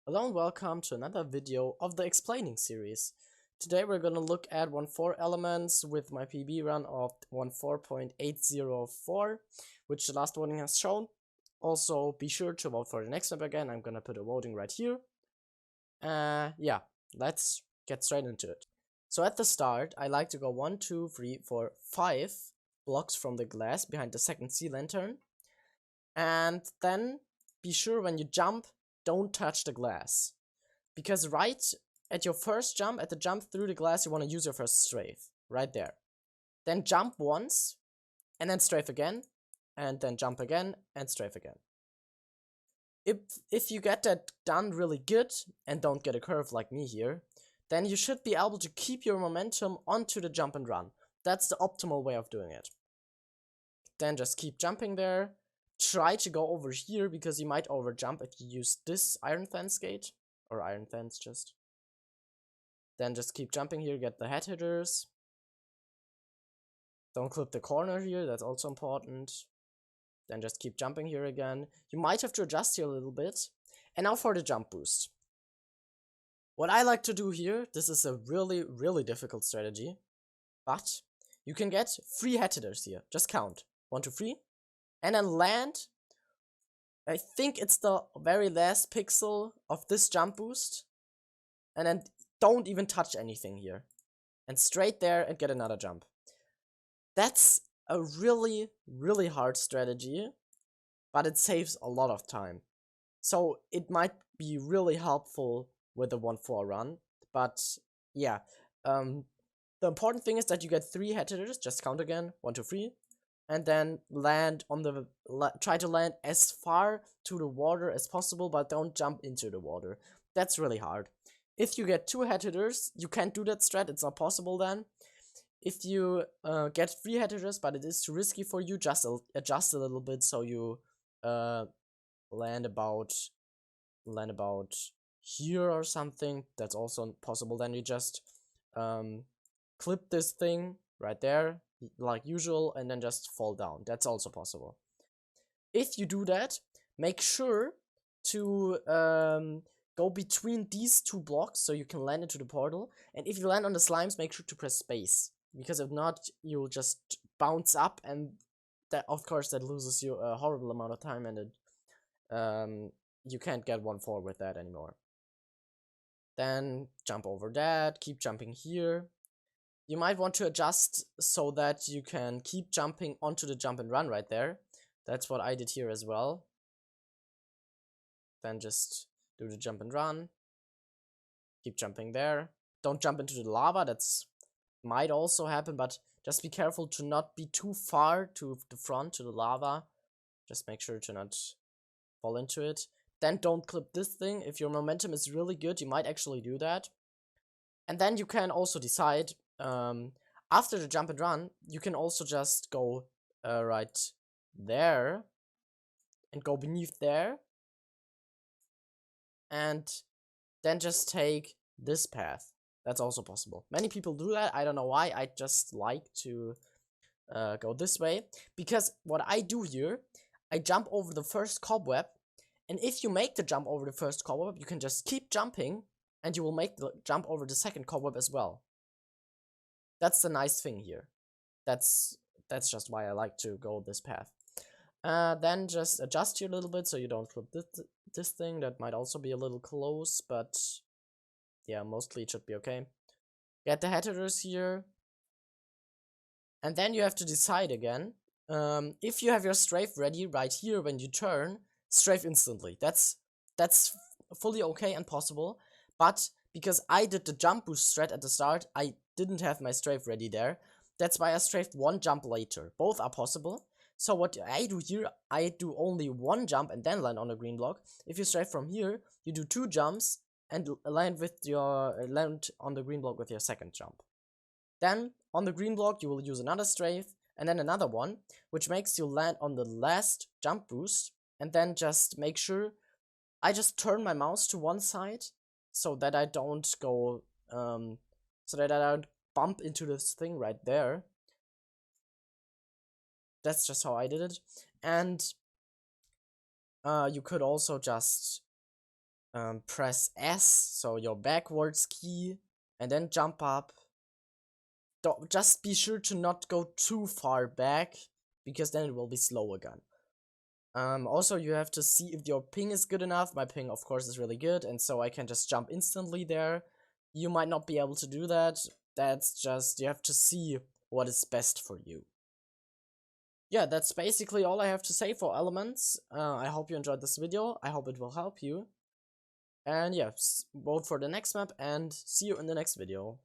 Hello and welcome to another video of the explaining series. Today we're going to look at 1.4 elements with my PB run of 1.4.804, which the last voting has shown. Also be sure to vote for the next step again. I'm going to put a voting right here. Yeah, let's get straight into it. So at the start, I like to go 1, 2, 3, 4, 5 blocks from the glass behind the second sea lantern. And then be sure when you jump, don't touch the glass. Because right at your first jump, at the jump through the glass, you want to use your first strafe. Right there. Then jump once, and then strafe again, and then jump again, and strafe again. If you get that done really good, and don't get a curve like me here, then you should be able to keep your momentum onto the jump and run. That's the optimal way of doing it. Then just keep jumping there. Try to go over here, because you might overjump if you use this iron fence gate. Or iron fence just. Then just keep jumping here, get the head hitters. Don't clip the corner here, that's also important. Then just keep jumping here again. You might have to adjust here a little bit. And now for the jump boost. What I like to do here, this is a really difficult strategy. But you can get 3 head hitters here. Just count. 1, 2, 3. And then land. I think it's the very last pixel of this jump boost. And then don't even touch anything here. And straight there and get another jump. That's a really hard strategy. But it saves a lot of time. So it might be really helpful with the 1.4 run. But yeah. The important thing is that you get 3 head hitters. Just count again. 1, 2, 3. And then land on the try to land as far to the water as possible, but don't jump into the water. That's really hard. If you get 2 head hitters, you can't do that strat. It's not possible then. If you get 3 head hitters, but it is too risky for you, just adjust a little bit so you land about here or something. That's also possible. Then you just clip this thing right there, like usual, and then just fall down. That's also possible. If you do that, make sure to go between these 2 blocks so you can land into the portal. And if you land on the slimes, make sure to press space, because if not, you'll just bounce up, and that, of course, that loses you a horrible amount of time, and it you can't get 1.4 with that anymore. Then jump over that, keep jumping here. You might want to adjust so that you can keep jumping onto the jump and run right there. That's what I did here as well. Then just do the jump and run. Keep jumping there. Don't jump into the lava. That's might also happen, but just be careful to not be too far to the front, to the lava. Just make sure to not fall into it. Then don't clip this thing. If your momentum is really good, you might actually do that. And then you can also decide, after the jump and run, you can also just go right there and go beneath there, and then just take this path. That's also possible. Many people do that. I don't know why. I just like to go this way, because what I do here, I jump over the first cobweb, and if you make the jump over the first cobweb, you can just keep jumping, and you will make the jump over the second cobweb as well. That's the nice thing here. That's just why I like to go this path. Then just adjust here a little bit so you don't flip this thing. That might also be a little close, but yeah, mostly it should be okay. Get the head hitters here. And then you have to decide again. If you have your strafe ready right here when you turn, strafe instantly. That's fully okay and possible. But because I did the jump boost strat at the start, I didn't have my strafe ready there. That's why I strafed 1 jump later. Both are possible. So what I do here, I do only 1 jump and then land on the green block. If you strafe from here, you do 2 jumps and land on the green block with your second jump. Then on the green block, you will use another strafe and then another one, which makes you land on the last jump boost. And then just make sure I just turn my mouse to one side so that I don't go, so that I don't bump into this thing right there. That's just how I did it. And you could also just press S, so your backwards key, and then jump up. Just be sure to not go too far back, because then it will be slow again. Also, you have to see if your ping is good enough. My ping, of course, is really good, and so I can just jump instantly there. You might not be able to do that. That's just, you have to see what is best for you. Yeah, that's basically all I have to say for elements. I hope you enjoyed this video. I hope it will help you. And yeah, vote for the next map and see you in the next video.